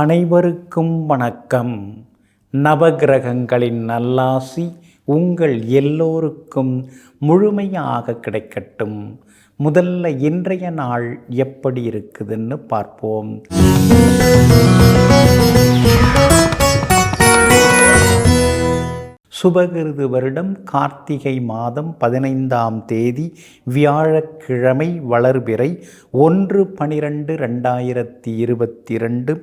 அனைவருக்கும் வணக்கம். நவகிரகங்களின் நல்லாசி உங்கள் எல்லோருக்கும் முழுமையாக கிடைக்கட்டும். முதல்ல இன்றைய நாள் எப்படி இருக்குதுன்னு பார்ப்போம். சுபகிருது வருடம் கார்த்திகை மாதம் 15ஆம் தேதி வியாழக்கிழமை வளர்பிறை 1/12/2022.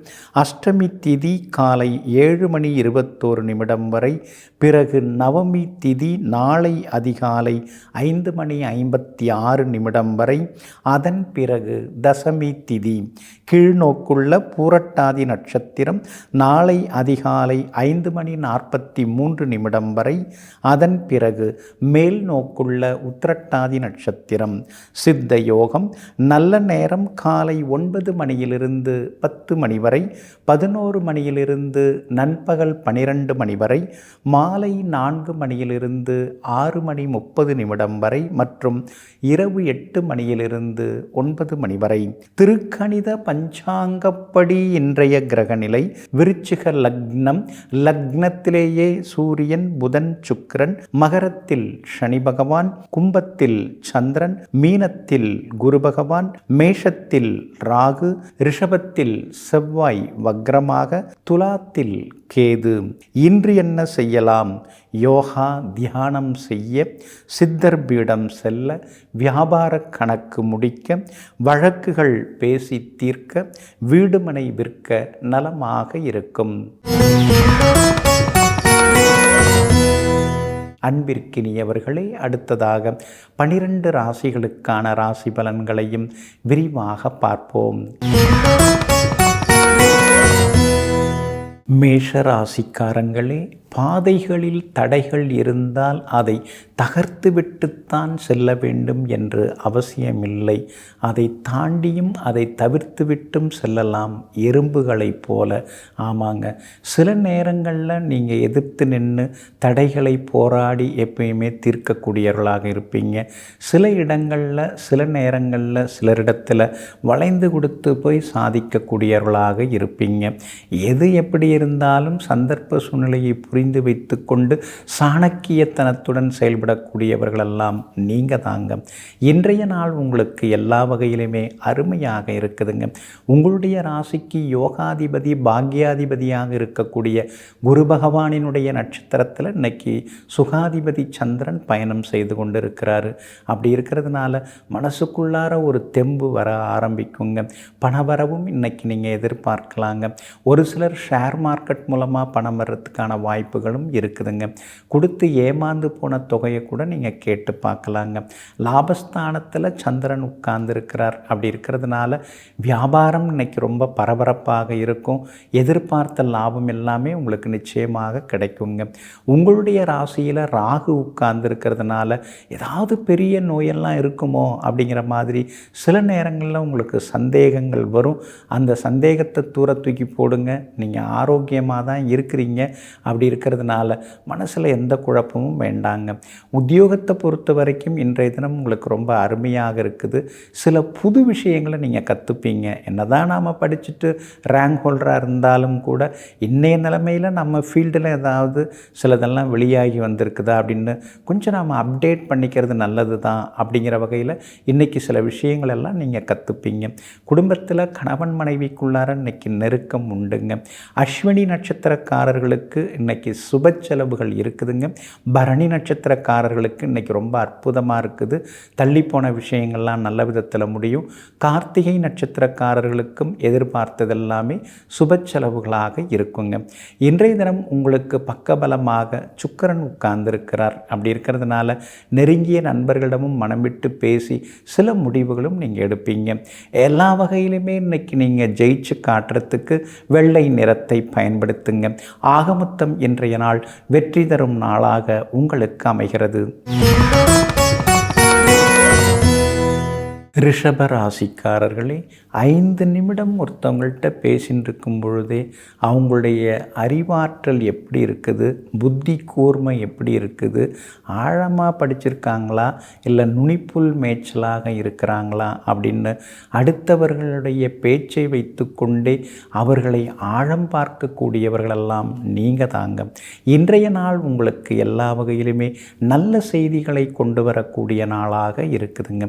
அஷ்டமி திதி காலை 7:21 வரை. பிறகு நவமி திதி நாளை அதிகாலை 5:56 வரை. அதன் பிறகு தசமி திதி. கீழ்நோக்குள்ள பூரட்டாதி நட்சத்திரம் நாளை அதிகாலை 5:43 வரை. அதன் பிறகு மேல் நோக்குள்ள உத்திரட்டாதி நட்சத்திரம். சித்த யோகம் நல்ல நேரம் காலை 9 மணியிலிருந்து 10 மணி வரை, 11 மணியிலிருந்து நண்பகல் 12 வரை, மாலை 4 மணியிலிருந்து 6:30 வரை மற்றும் இரவு 8 மணியிலிருந்து 9 மணி வரை. திருக்கணித பஞ்சாங்கப்படி இன்றைய கிரகநிலை விருச்சிக லக்னம். லக்னத்திலேயே சூரியன், புதன், சுக்கிரன், மகரத்தில் சனி பகவான், கும்பத்தில் சந்திரன், மீனத்தில் குரு பகவான், மேஷத்தில் ராகு, ரிஷபத்தில் செவ்வாய் வக்ரமாக, துலாத்தில் கேது. இன்று என்ன செய்யலாம்? யோகா தியானம் செய்ய, சித்தர் பீடம் செல்ல, வியாபார கணக்கு முடிக்க, வழக்குகள் பேசி தீர்க்க, வீடுமனை விற்க நலமாக இருக்கும். அன்பிற்கினியவர்களே, அடுத்ததாக 12 ராசிகளுக்கான ராசி பலன்களையும் விரிவாக பார்ப்போம். மேஷ ராசிக்காரங்களே, பாதைகளில் தடைகள் இருந்தால் அதை தகர்த்துவிட்டுத்தான் செல்ல வேண்டும் என்று அவசியமில்லை. அதை தாண்டியும் அதை தவிர்த்துவிட்டும் செல்லலாம், எறும்புகளைப் போல. ஆமாங்க, சில நேரங்களில் நீங்கள் எதிர்த்து நின்று தடைகளை போராடி எப்பயுமே தீர்க்கக்கூடியவர்களாக இருப்பீங்க. சில இடங்களில் சில நேரங்களில் சிலரிடத்தில் வளைந்து கொடுத்து போய் சாதிக்கக்கூடியவர்களாக இருப்பீங்க. எது எப்படி இருந்தாலும் சந்தர்ப்ப சூழ்நிலையை புரிந்து வைத்து கொண்டு சாணக்கியத்தனத்துடன் செயல்படக்கூடியவர்களெல்லாம் நீங்கள் தாங்க. இன்றைய நாள் உங்களுக்கு எல்லா வகையிலுமே அருமையாக இருக்குதுங்க. உங்களுடைய ராசிக்கு யோகாதிபதி பாக்யாதிபதியாக இருக்கக்கூடிய குரு பகவானினுடைய நட்சத்திரத்தில் இன்னைக்கு சுகாதிபதி சந்திரன் பயணம் செய்து கொண்டு இருக்கிறாரு. அப்படி இருக்கிறதுனால மனசுக்குள்ளார ஒரு தெம்பு வர ஆரம்பிக்குங்க. பணவரவும் இன்னைக்கு நீங்கள் எதிர்பார்க்கலாங்க. ஒரு சிலர் ஷேர் மார்க்கெட் மூலமாக பணம் வர்றதுக்கான வாய்ப்புகளும் இருக்குதுங்க. கொடுத்து ஏமாந்து போன தொகையை கூட நீங்கள் கேட்டு பார்க்கலாங்க. லாபஸ்தானத்தில் சந்திரன் உட்கார்ந்து இருக்கிறார். அப்படி இருக்கிறதுனால வியாபாரம் இன்னைக்கு ரொம்ப பரபரப்பாக இருக்கும். எதிர்பார்த்த லாபம் எல்லாமே உங்களுக்கு நிச்சயமாக கிடைக்குங்க. உங்களுடைய ராசியில் ராகு உட்கார்ந்து இருக்கிறதுனால ஏதாவது பெரிய நோயெல்லாம் இருக்குமோ அப்படிங்கிற மாதிரி சில நேரங்களில் உங்களுக்கு சந்தேகங்கள் வரும். அந்த சந்தேகத்தை தூர தூக்கி போடுங்க. நீங்கள் ஆரோக்கியமாக தான் இருக்கிறீங்க. அப்படி இருக்கிறதுனால மனசில் எந்த குழப்பமும் வேண்டாங்க. உத்தியோகத்தை பொறுத்த வரைக்கும் இன்றைய தினம் உங்களுக்கு ரொம்ப அருமையாக இருக்குது. சில புது விஷயங்களை நீங்கள் கற்றுப்பீங்க. என்னதான் நாம் படிச்சுட்டு ரேங்க் ஹோல்டராக இருந்தாலும் கூட இன்னைய நிலைமையில் நம்ம ஃபீல்டில் ஏதாவது சிலதெல்லாம் வெளியாகி வந்திருக்குதா அப்படின்னு கொஞ்சம் நாம் அப்டேட் பண்ணிக்கிறது நல்லது தான். அப்படிங்கிற வகையில் இன்றைக்கி சில விஷயங்கள் எல்லாம் நீங்கள் கற்றுப்பீங்க. குடும்பத்தில் கணவன் மனைவிக்குள்ளார இன்றைக்கி நெருக்கம் உண்டுங்க. அஸ்வினி நட்சத்திரக்காரர்களுக்கு இன்றைக்கி சுப செலவுகள் இருக்குதுங்க. பரணி நட்சத்திரக்காரர்களுக்கு இன்றைக்கி ரொம்ப அற்புதமாக இருக்குது. தள்ளிப்போன விஷயங்கள்லாம் நல்ல விதத்தில் முடியும். கார்த்திகை நட்சத்திரக்காரர்களுக்கும் எதிர்பார்த்ததெல்லாமே சுப செலவுகளாக இருக்குங்க. இன்றைய தினம் உங்களுக்கு பக்கபலமாக சுக்கிரன் உட்கார்ந்திருக்கிறார். அப்படி இருக்கிறதுனால நெருங்கிய நண்பர்களிடமும் மனம் விட்டு பேசி சில முடிவுகளும் நீங்கள் எடுப்பீங்க. எல்லா வகையிலுமே இன்னைக்கு நீங்கள் ஜெயிச்சு காட்டுறதுக்கு வெள்ளை நிறத்தை பயன்படுத்துங்க. ஆகமொத்தம் இன்றைய நாள் வெற்றி தரும் நாளாக உங்களுக்கு அமைகிறது. ரிஷப ராசிக்காரர்களே, 5 நிமிடம் ஒருத்தவங்கள்ட்ட பேசின்னு இருக்கும் பொழுதே அவங்களுடைய அறிவாற்றல் எப்படி இருக்குது, புத்தி கூர்மை எப்படி இருக்குது, ஆழமாக படிச்சிருக்காங்களா இல்லை நுனிப்புல் மேய்ச்சலாக இருக்கிறாங்களா அப்படின்னு அடுத்தவர்களுடைய பேச்சை வைத்து கொண்டே அவர்களை ஆழம் பார்க்கக்கூடியவர்களெல்லாம் நீங்கள் தாங்க. இன்றைய நாள் உங்களுக்கு எல்லா வகையிலுமே நல்ல செய்திகளை கொண்டு வரக்கூடிய நாளாக இருக்குதுங்க.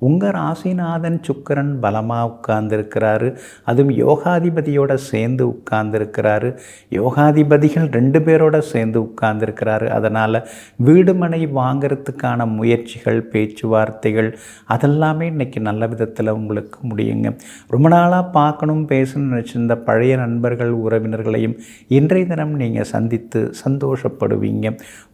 உங்கள் ராசிநாதன் சுக்கிரன் பலமாக உட்கார்ந்துருக்கிறாரு. அதுவும் யோகாதிபதியோட சேர்ந்து உட்கார்ந்துருக்கிறாரு. யோகாதிபதிகள் 2 பேரோட சேர்ந்து உட்கார்ந்துருக்கிறாரு. அதனால் வீடு மனை வாங்கிறதுக்கான முயற்சிகள், பேச்சுவார்த்தைகள் அதெல்லாமே இன்றைக்கி நல்ல விதத்தில் உங்களுக்கு முடியுங்க. ரொம்ப நாளாக பார்க்கணும் பேசணும்னு நினச்சிருந்த பழைய நண்பர்கள், உறவினர்களையும் இன்றைய தினம் நீங்கள் சந்தித்து சந்தோஷப்படுவீங்க.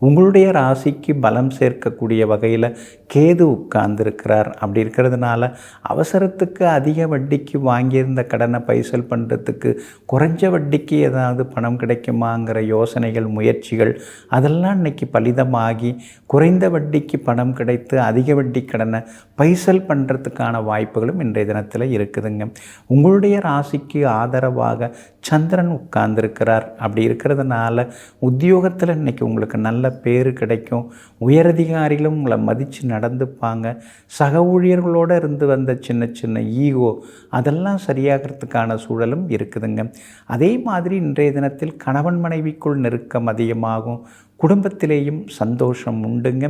உங்களுடைய ராசிக்கு பலம் சேர்க்கக்கூடிய வகையில் கேது உட்கார்ந்துருக்கிறார். அப்படி இருக்கிறதுனால அவசரத்துக்கு அதிக வட்டிக்கு வாங்கியிருந்த கடனை பைசல் பண்ணுறதுக்கு குறைஞ்ச வட்டிக்கு ஏதாவது பணம் கிடைக்குமாங்கிற யோசனைகள், முயற்சிகள் அதெல்லாம் இன்றைக்கி பலிதமாகி குறைந்த வட்டிக்கு பணம் கிடைத்து அதிக வட்டி கடனை பைசல் பண்ணுறதுக்கான வாய்ப்புகளும் இன்றைய தினத்தில் இருக்குதுங்க. உங்களுடைய ராசிக்கு ஆதரவாக சந்திரன் உட்கார்ந்துருக்கிறார். அப்படி இருக்கிறதுனால உத்தியோகத்தில் இன்றைக்கி உங்களுக்கு நல்ல பேர் கிடைக்கும். உயரதிகாரிகளும் உங்களை மதித்து நடந்துப்பாங்க. சக ஊழியர்களோடு இருந்து வந்த சின்ன சின்ன ஈகோ அதெல்லாம் சரியாகிறதுக்கான சூழலும் இருக்குதுங்க. அதே மாதிரி இன்றைய தினத்தில் கணவன் மனைவிக்குள் நெருக்கம் அதிகமாகும். குடும்பத்திலேயும் சந்தோஷம் உண்டுங்க.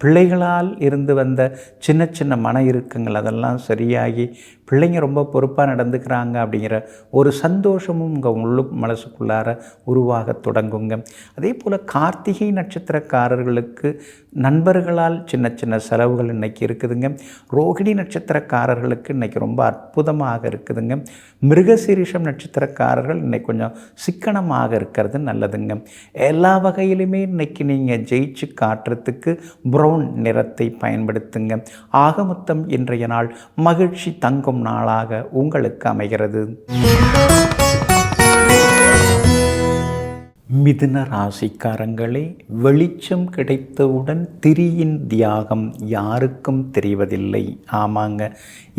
பிள்ளைகளால் இருந்து வந்த சின்ன சின்ன மன இறுக்கங்கள் அதெல்லாம் சரியாகி பிள்ளைங்க ரொம்ப பொறுப்பாக நடந்துக்கிறாங்க அப்படிங்கிற ஒரு சந்தோஷமும் உங்கள் மனசுக்குள்ளார உருவாக தொடங்குங்க. அதே போல் கார்த்திகை நட்சத்திரக்காரர்களுக்கு நண்பர்களால் சின்ன சின்ன செலவுகள் இன்றைக்கி இருக்குதுங்க. ரோகிணி நட்சத்திரக்காரர்களுக்கு இன்றைக்கி ரொம்ப அற்புதமாக இருக்குதுங்க. மிருகசீரிஷம் நட்சத்திரக்காரர்கள் இன்றைக்கி கொஞ்சம் சிக்கனமாக இருக்கிறது நல்லதுங்க. எல்லா வகையிலுமே இன்றைக்கி நீங்கள் ஜெயிச்சு காட்டுறதுக்கு ப்ரௌன் நிறத்தை பயன்படுத்துங்க. ஆக மொத்தம் இன்றைய நாள் மகிழ்ச்சி தங்கும் நாளாக உங்களுக்கு அமைகிறது. மிதுன ராசிக்காரங்களே, வெளிச்சம் கிடைத்தவுடன் திரியின் தியாகம் யாருக்கும் தெரிவதில்லை. ஆமாங்க,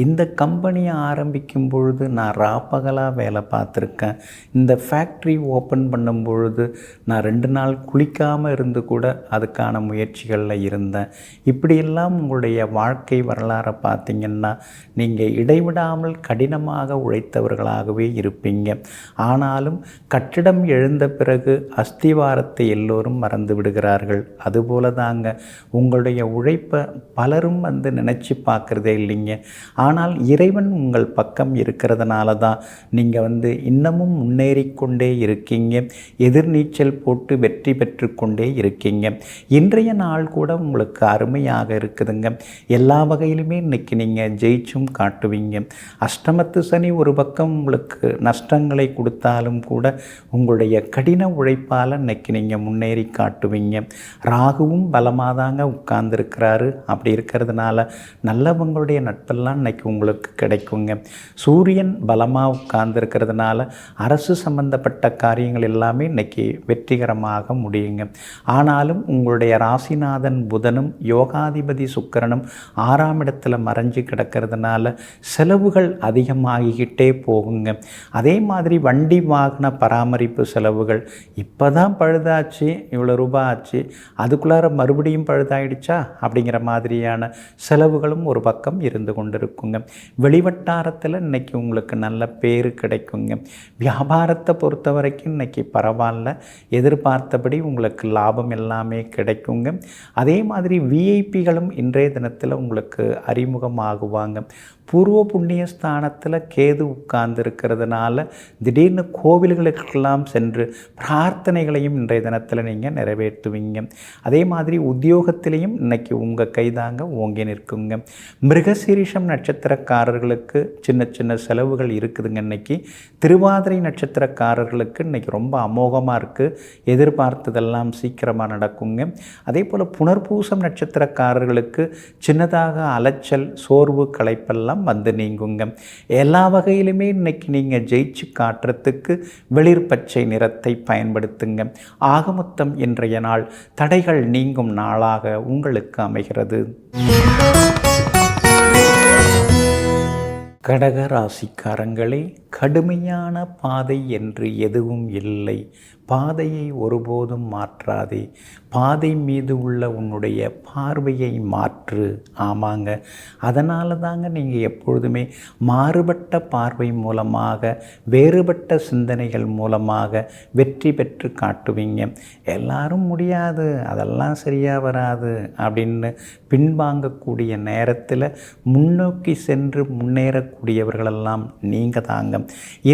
இந்த கம்பெனியை ஆரம்பிக்கும் பொழுது நான் ராப்பகலாக வேலை பார்த்துருக்கேன். இந்த ஃபேக்ட்ரி ஓப்பன் பண்ணும் பொழுது நான் 2 நாள் குளிக்காமல் இருந்து கூட அதுக்கான முயற்சிகளில் இருந்தேன். இப்படியெல்லாம் உங்களுடைய வாழ்க்கை வரலாறை பார்த்திங்கன்னா நீங்கள் இடைவிடாமல் கடினமாக உழைத்தவர்களாகவே இருப்பீங்க. ஆனாலும் கட்டிடம் எழுந்த பிறகு அஸ்திவாரத்தை எல்லோரும் மறந்து விடுகிறார்கள். அதுபோல தாங்க உங்களுடைய உழைப்பை பலரும் நினச்சி பார்க்குறதே இல்லைங்க. ஆனால் இறைவன் உங்கள் பக்கம் இருக்கிறதுனால தான் நீங்கள் இன்னமும் முன்னேறிக்கொண்டே இருக்கீங்க. எதிர்நீச்சல் போட்டு வெற்றி பெற்று கொண்டே இருக்கீங்க. இன்றைய நாள் கூட உங்களுக்கு அருமையாக இருக்குதுங்க. எல்லா வகையிலுமே இன்றைக்கி நீங்கள் ஜெயிச்சும் காட்டுவீங்க. அஷ்டமத்து சனி ஒரு பக்கம் உங்களுக்கு நஷ்டங்களை கொடுத்தாலும் கூட உங்களுடைய கடின உழைப்பால் இன்றைக்கி நீங்கள் முன்னேறி காட்டுவீங்க. ராகுவும் பலமாக தாங்க உட்கார்ந்துருக்கிறாரு. அப்படி இருக்கிறதுனால நல்லவங்களுடைய நட்பெல்லாம் இன்றைக்கி உங்களுக்கு கிடைக்குங்க. சூரியன் பலமாக உட்கார்ந்துருக்கிறதுனால அரசு சம்பந்தப்பட்ட காரியங்கள் எல்லாமே இன்றைக்கி வெற்றிகரமாக முடியுங்க. ஆனாலும் உங்களுடைய ராசிநாதன் புதனும் யோகாதிபதி சுக்கிரனும் 6ஆம் இடத்துல மறைஞ்சு கிடக்கிறதுனால செலவுகள் அதிகமாகிக்கிட்டே போகுங்க. அதே மாதிரி வண்டி வாகன பராமரிப்பு செலவுகள் இப்போ தான் பழுதாச்சு, இவ்வளோ ரூபாய் ஆச்சு, அதுக்குள்ளார மறுபடியும் பழுதாயிடுச்சா அப்படிங்கிற மாதிரியான செலவுகளும் ஒரு பக்கம் இருந்து கொண்டிருக்குங்க. வெளிவட்டாரத்தில் இன்றைக்கி உங்களுக்கு நல்ல பேர் கிடைக்குங்க. வியாபாரத்தை பொறுத்த வரைக்கும் இன்றைக்கி பரவாயில்ல, எதிர்பார்த்தபடி உங்களுக்கு லாபம் எல்லாமே கிடைக்குங்க. அதே மாதிரி விஐபிகளும் இன்றைய தினத்தில் உங்களுக்கு அறிமுகமாகுவாங்க. பூர்வ புண்ணிய ஸ்தானத்தில் கேது உட்கார்ந்து இருக்கிறதுனால திடீர்னு கோவில்களுக்கெல்லாம் சென்று பிரார்த்தனைகளையும் இன்றைய தினத்தில் நீங்கள் நிறைவேற்றுவீங்க. அதே மாதிரி உத்தியோகத்திலையும் இன்றைக்கி உங்கள் கைதாங்க ஓங்கி நிற்குங்க. மிருகசீரிஷம் நட்சத்திரக்காரர்களுக்கு சின்ன சின்ன செலவுகள் இருக்குதுங்க. இன்றைக்கி திருவாதிரை நட்சத்திரக்காரர்களுக்கு இன்றைக்கி ரொம்ப அமோகமாக இருக்குது. எதிர்பார்த்ததெல்லாம் சீக்கிரமாக நடக்குங்க. அதே போல் புனர்பூசம் நட்சத்திரக்காரர்களுக்கு சின்னதாக அலைச்சல், சோர்வு, களைப்பெல்லாம் நீங்குங்க. எல்லா வகையிலுமே இன்னைக்கு நீங்கள் ஜெயிச்சு காட்டுறதுக்கு வெளிர் பச்சை நிறத்தை பயன்படுத்துங்க. ஆகமொத்தம் இன்றைய நாள் தடைகள் நீங்கும் நாளாக உங்களுக்கு அமைகிறது. கடக ராசிக்காரங்களே, கடுமையான பாதை என்று எதுவும் இல்லை. பாதையை ஒருபோதும் மாற்றாதே. பாதை மீது உள்ள உன்னுடைய பார்வையை மாற்று. ஆமாங்க, அதனால தாங்க நீங்கள் எப்பொழுதுமே மாறுபட்ட பார்வை மூலமாக, வேறுபட்ட சிந்தனைகள் மூலமாக வெற்றி பெற்று காட்டுவீங்க. எல்லாரும் முடியாது, அதெல்லாம் சரியாக வராது அப்படின்னு பின்வாங்கக்கூடிய நேரத்தில் முன்னோக்கி சென்று முன்னேறக்கூடியவர்களெல்லாம் நீங்கள் தாங்க.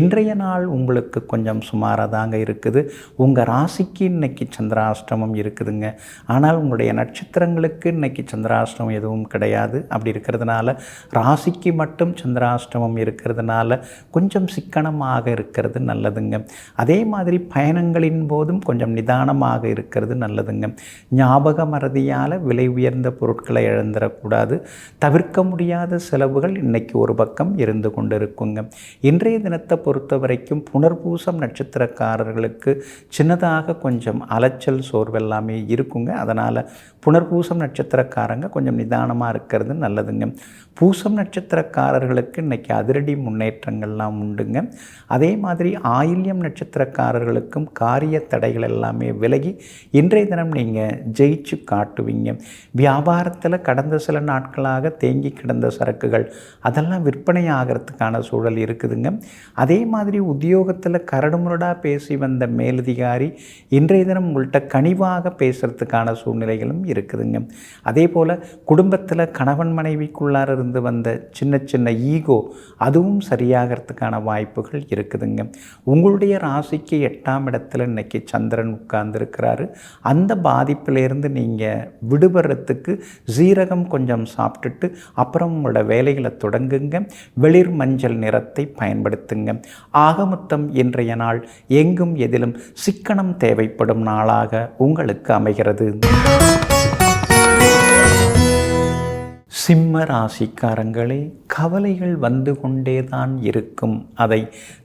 இன்றைய நாள் உங்களுக்கு கொஞ்சம் சுமாராக தாங்க இருக்குது. உங்கள் ராசிக்கு இன்னைக்கு சந்திராஷ்டமம் இருக்குதுங்க. ஆனால் உங்களுடைய நட்சத்திரங்களுக்கு இன்னைக்கு சந்திராஷ்டமம் எதுவும் கிடையாது. அப்படி இருக்கிறதுனால ராசிக்கு மட்டும் சந்திராஷ்டமம் இருக்கிறதுனால கொஞ்சம் சிக்கனமாக இருக்கிறது நல்லதுங்க. அதே மாதிரி பயணங்களின் போதும் கொஞ்சம் நிதானமாக இருக்கிறது நல்லதுங்க. ஞாபக மறதியால் விலை உயர்ந்த பொருட்களை இழந்துடக்கூடாது. தவிர்க்க முடியாத செலவுகள் இன்னைக்கு ஒரு பக்கம் இருந்து கொண்டு இருக்குங்க. இன்றைய தினத்தை பொறுத்த வரைக்கும் புனர்பூசம் நட்சத்திரக்காரர்களுக்கு சின்னதாக கொஞ்சம் அலைச்சல் சோர்வெல்லாமே இருக்குங்க. அதனால் புனர்பூசம் நட்சத்திரக்காரங்க கொஞ்சம் நிதானமாக இருக்கிறது நல்லதுங்க. பூசம் நட்சத்திரக்காரர்களுக்கு இன்றைக்கி அதிரடி முன்னேற்றங்கள்லாம் உண்டுங்க. அதே மாதிரி ஆயில்யம் நட்சத்திரக்காரர்களுக்கும் காரிய தடைகள் எல்லாமே விலகி இன்றைய தினம் நீங்கள் ஜெயிச்சு காட்டுவீங்க. வியாபாரத்தில் கடந்த சில நாட்களாக தேங்கி கிடந்த சரக்குகள் அதெல்லாம் விற்பனை ஆகிறதுக்கான சூழல் இருக்குதுங்க. அதே மாதிரி உத்தியோகத்தில் கரடுமுரடாக பேசி வந்த மேலதிகாரி இன்றைய தினம் உங்கள்கிட்ட கனிவாக பேசுகிறதுக்கான சூழ்நிலைகளும் இருக்குதுங்க. அதே போல் குடும்பத்தில் கணவன் மனைவிக்குள்ளார இருந்து வந்த சின்ன சின்ன ஈகோ அதுவும் சரியாகிறதுக்கான வாய்ப்புகள் இருக்குதுங்க. உங்களுடைய ராசிக்கு 8ஆம் இடத்துல இன்னைக்கு சந்திரன் உட்கார்ந்துருக்கிறாரு. அந்த பாதிப்பிலேருந்து நீங்கள் விடுபடுறதுக்கு சீரகம் கொஞ்சம் சாப்பிட்டுட்டு அப்புறம் உங்களோட வேலைகளை தொடங்குங்க. வெளிர் மஞ்சள் நிறத்தை பயன்படுத்துங்க. ஆகமொத்தம் இன்றைய நாள் எங்கும் எதிலும் சிக்கனம் தேவைப்படும் நாளாக உங்களுக்கு அமைகிறது. சிம்ம ராசிக்காரங்களே, கவலைகள் வந்து கொண்டே தான் இருக்கும். அதை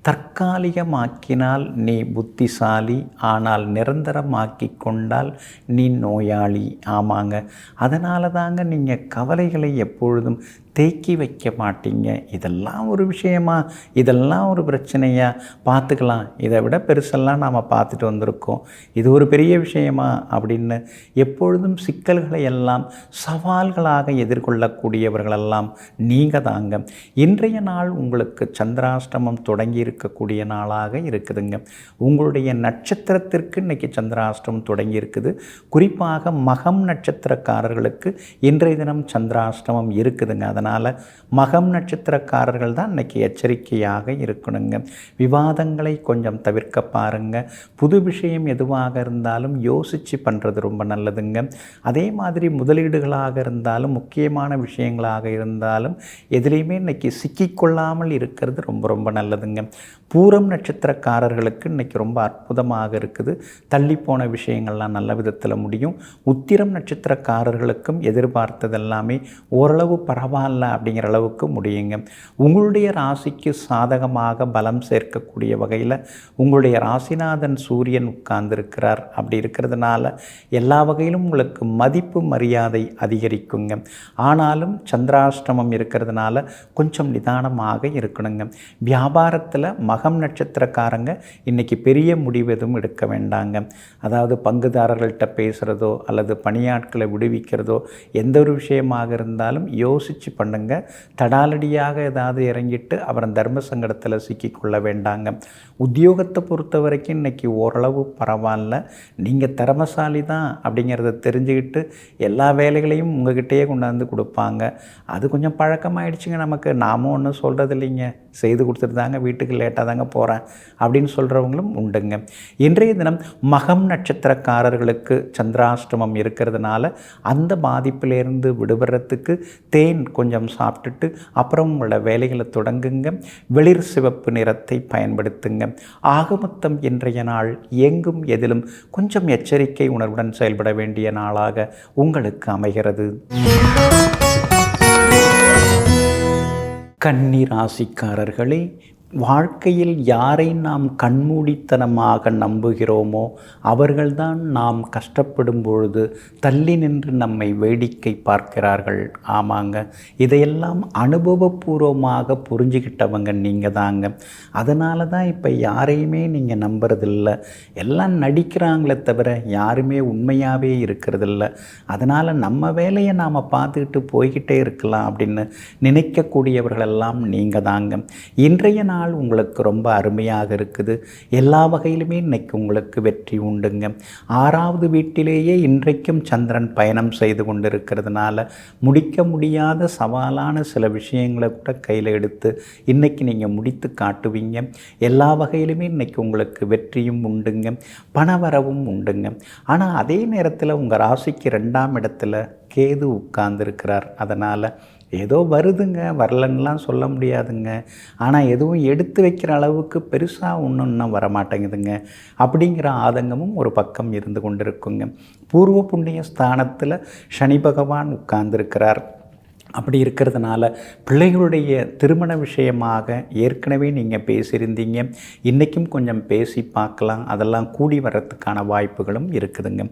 தற்காலிகமாக்கினால் நீ புத்திசாலி, ஆனால் நிரந்தரமாக்கி கொண்டால் நீ நோயாளி. ஆமாங்க, அதனால தாங்க நீங்கள் கவலைகளை எப்பொழுதும் தேக்கி வைக்க மாட்டீங்க. இதெல்லாம் ஒரு விஷயமா, இதெல்லாம் ஒரு பிரச்சனையா, பார்த்துக்கலாம், இதை விட பெருசெல்லாம் நாம் பார்த்துட்டு வந்திருக்கோம், இது ஒரு பெரிய விஷயமா அப்படின்னு எப்பொழுதும் சிக்கல்களை எல்லாம் சவால்களாக எதிர்கொள்ளக்கூடியவர்களெல்லாம் நீங்கள் தாங்க. இன்றைய நாள் உங்களுக்கு சந்திராஷ்டமம் தொடங்கி இருக்கக்கூடிய நாளாக இருக்குதுங்க. உங்களுடைய நட்சத்திரத்திற்கு இன்றைக்கி சந்திராஷ்டமம் தொடங்கி இருக்குது. குறிப்பாக மகம் நட்சத்திரக்காரர்களுக்கு இன்றைய தினம் சந்திராஷ்டமம் இருக்குதுங்க. அதனால் மகம் நட்சத்திரக்காரர்கள் தான் இன்றைக்கி எச்சரிக்கையாக இருக்கணுங்க. விவாதங்களை கொஞ்சம் தவிர்க்க பாருங்கள். புது விஷயம் எதுவாக இருந்தாலும் யோசித்து பண்ணுறது ரொம்ப நல்லதுங்க. அதே மாதிரி முதலீடுகளாக இருந்தாலும் முக்கியமான விஷயங்களாக இருந்தாலும் எதுலேயுமே இன்றைக்கி சிக்கிக்கொள்ளாமல் இருக்கிறது ரொம்ப ரொம்ப நல்லதுங்க. பூரம் நட்சத்திரக்காரர்களுக்கு இன்றைக்கி ரொம்ப அற்புதமாக இருக்குது. தள்ளிப்போன விஷயங்கள்லாம் நல்ல விதத்தில் முடியும். உத்திரம் நட்சத்திரக்காரர்களுக்கும் எதிர்பார்த்ததெல்லாமே ஓரளவு பரவாயில்ல அப்படிங்கிற அளவுக்கு முடியுங்க. உங்களுடைய ராசிக்கு சாதகமாக பலம் சேர்க்கக்கூடிய வகையில் உங்களுடைய ராசிநாதன் சூரியன் உட்கார்ந்துருக்கிறார். அப்படி இருக்கிறதுனால எல்லா வகையிலும் உங்களுக்கு மதிப்பு மரியாதை அதிகரிக்குங்க. ஆனாலும் சந்திராஷ்டமம் இருக்கிறதுனால கொஞ்சம் நிதானமாக இருக்கணுங்க. வியாபாரத்தில் மகம் நட்சத்திரக்காரங்க இன்றைக்கி பெரிய முடிவு எதுவும் எடுக்க வேண்டாங்க. அதாவது பங்குதாரர்கள்ட்ட பேசுகிறதோ அல்லது பணியாட்களை விடுவிக்கிறதோ எந்த ஒரு விஷயமாக இருந்தாலும் யோசித்து பண்ணுங்க. தடாலடியாக ஏதாவது இறங்கிட்டு அப்புறம் தர்ம சங்கடத்தில் சிக்கிக்கொள்ள வேண்டாங்க. உத்தியோகத்தை பொறுத்த வரைக்கும் இன்றைக்கி ஓரளவு பரவாயில்ல. நீங்கள் திறமசாலி தான் அப்படிங்கிறத தெரிஞ்சுக்கிட்டு எல்லா வேலைகளையும் உங்கள்கிட்டயே கொண்டாந்து கொடுப்பாங்க. அது கொஞ்சம் பழக்கமாயிடுச்சுங்க நமக்கு. நாமும் ஒன்றும் சொல்கிறது இல்லைங்க, செய்து கொடுத்துட்டு தாங்க வீட்டுக்கு லேட்டாக தாங்க போகிறேன் அப்படின்னு சொல்கிறவங்களும் உண்டுங்க. இன்றைய தினம் மகம் நட்சத்திரக்காரர்களுக்கு சந்திராஷ்டமம் இருக்கிறதுனால அந்த பாதிப்பிலேருந்து விடுபடுறதுக்கு தேன் கொஞ்சம் சாப்பிட்டுட்டு அப்புறம் உங்களோட வேலைகளை தொடங்குங்க. வெளிர் சிவப்பு நிறத்தை பயன்படுத்துங்க. ஆகமொத்தம் இன்றைய நாள் எங்கும் எதிலும் கொஞ்சம் எச்சரிக்கை உணர்வுடன் செயல்பட வேண்டிய நாளாக உங்களுக்கு அமைகிறது. கன்னி ராசிக்காரர்களே, வாழ்க்கையில் யாரை நாம் கண்மூடித்தனமாக நம்புகிறோமோ அவர்கள்தான் நாம் கஷ்டப்படும் பொழுது தள்ளி நின்று நம்மை வேடிக்கை பார்க்கிறார்கள். ஆமாங்க, இதையெல்லாம் அனுபவபூர்வமாக புரிஞ்சுக்கிட்டவங்க நீங்கள் தாங்க. அதனால தான் இப்போ யாரையுமே நீங்கள் நம்புறதில்ல. எல்லாம் நடிக்கிறாங்களே தவிர யாருமே உண்மையாகவே இருக்கிறதில்ல. அதனால் நம்ம வேலையை நாம் பார்த்துக்கிட்டு போய்கிட்டே இருக்கலாம் அப்படின்னு நினைக்கக்கூடியவர்களெல்லாம் நீங்கள் தாங்க. இன்றைய நாள் உங்களுக்கு ரொம்ப அருமையாக இருக்குது. எல்லா வகையிலுமே இன்னைக்கு உங்களுக்கு வெற்றி உண்டுங்க. 6வது வீட்டிலேயே இன்றைக்கும் சந்திரன் பயணம் செய்து கொண்டிருக்கிறதுனால முடிக்க முடியாத சவாலான சில விஷயங்களை கூட கையில் எடுத்து இன்றைக்கி நீங்கள் முடித்து காட்டுவீங்க. எல்லா வகையிலுமே இன்றைக்கி உங்களுக்கு வெற்றியும் உண்டுங்க, பணவரவும் உண்டுங்க. ஆனால் அதே நேரத்தில் உங்கள் ராசிக்கு 2ஆம் இடத்துல கேது உட்கார்ந்துருக்கிறார். அதனால் ஏதோ வருதுங்க, வரலன்னெலாம் சொல்ல முடியாதுங்க. ஆனால் எதுவும் எடுத்து வைக்கிற அளவுக்கு பெருசாக இன்னும் வரமாட்டேங்குதுங்க அப்படிங்கிற ஆதங்கமும் ஒரு பக்கம் இருந்து கொண்டிருக்குங்க. பூர்வ புண்ணிய ஸ்தானத்தில் சனி பகவான் உட்கார்ந்துருக்கிறார். அப்படி இருக்கிறதுனால பிள்ளைகளுடைய திருமண விஷயமாக ஏற்கனவே நீங்கள் பேசியிருந்தீங்க. இன்றைக்கும் கொஞ்சம் பேசி பார்க்கலாம். அதெல்லாம் கூடி வர்றதுக்கான வாய்ப்புகளும் இருக்குதுங்க.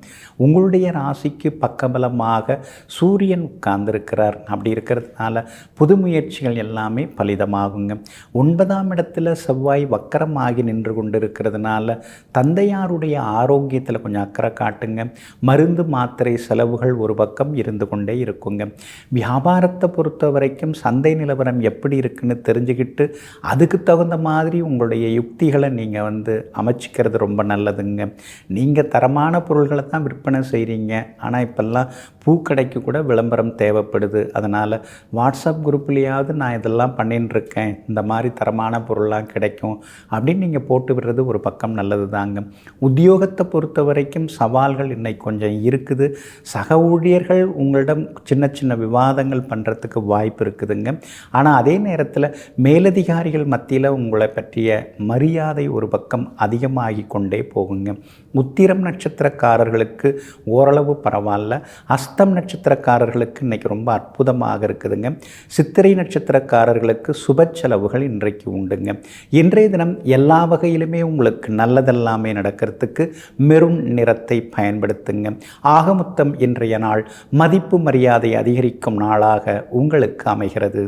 உங்களுடைய ராசிக்கு பக்கபலமாக சூரியன் உட்கார்ந்துருக்கிறார். அப்படி இருக்கிறதுனால புது முயற்சிகள் எல்லாமே பலிதமாகுங்க. 9ஆம் இடத்துல செவ்வாய் வக்கரமாகி நின்று கொண்டு இருக்கிறதுனால தந்தையாருடைய ஆரோக்கியத்தில் கொஞ்சம் அக்கறை காட்டுங்க. மருந்து மாத்திரை செலவுகள் ஒரு பக்கம் இருந்து கொண்டே இருக்குங்க. வியாபார பொறுத்த வரைக்கும் சந்தை நிலவரம் எப்படி இருக்குன்னு தெரிஞ்சுக்கிட்டு அதுக்கு தகுந்த மாதிரி உங்களுடைய யுக்திகளை நீங்கள் அமைச்சிக்கிறது ரொம்ப நல்லதுங்க. நீங்கள் தரமான பொருள்களை தான் விற்பனை செய்கிறீங்க. ஆனால் இப்போல்லாம் பூக்கடைக்கு கூட விளம்பரம் தேவைப்படுது. அதனால் வாட்ஸ்அப் குரூப்லேயாவது நான் இதெல்லாம் பண்ணிட்டுருக்கேன், இந்த மாதிரி தரமான பொருளாக கிடைக்கும் அப்படின்னு நீங்கள் போட்டு விடுறது ஒரு பக்கம் நல்லது தாங்க. உத்தியோகத்தை பொறுத்த வரைக்கும் சவால்கள் இன்னைக்கு கொஞ்சம் இருக்குது. சக ஊழியர்கள் உங்களிடம் சின்ன சின்ன விவாதங்கள் பண்ணுறதுக்கு வாய்ப்பு இருக்குதுங்க. ஆனால் அதே நேரத்தில் மேலதிகாரிகள் மத்தியில் உங்களை பற்றிய மரியாதை ஒரு பக்கம் அதிகமாகி கொண்டே போகுங்க. உத்திரம் நட்சத்திரக்காரர்களுக்கு ஓரளவு பரவாயில்ல. அஸ்தம் நட்சத்திரக்காரர்களுக்கு இன்றைக்கி ரொம்ப அற்புதமாக இருக்குதுங்க. சித்திரை நட்சத்திரக்காரர்களுக்கு சுப செலவுகள் இன்றைக்கு உண்டுங்க. இன்றைய தினம் எல்லா வகையிலுமே உங்களுக்கு நல்லதெல்லாமே நடக்கிறதுக்கு மெரூன் நிறத்தை பயன்படுத்துங்க. ஆகமொத்தம் இன்றைய நாள் மதிப்பு மரியாதை அதிகரிக்கும் நாளாக உங்களுக்கு அமைகிறது.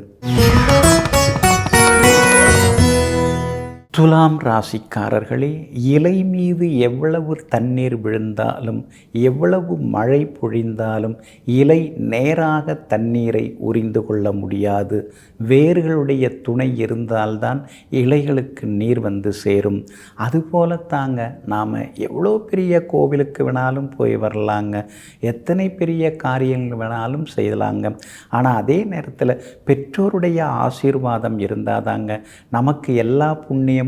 துலாம் ராசிக்காரர்களே, இலை மீது எவ்வளவு தண்ணீர் விழுந்தாலும் எவ்வளவு மழை பொழிந்தாலும் இலை நேராக தண்ணீரை உறிந்து கொள்ள முடியாது. வேர்களுடைய துணை இருந்தால்தான் இலைகளுக்கு நீர் சேரும். அதுபோலத்தாங்க நாம் எவ்வளோ பெரிய கோவிலுக்கு வேணாலும் போய் வரலாங்க, எத்தனை பெரிய காரியங்கள் வேணாலும் செய்யலாங்க. ஆனால் அதே நேரத்தில் பெற்றோருடைய ஆசீர்வாதம் இருந்தால் தாங்க நமக்கு எல்லா புண்ணியம்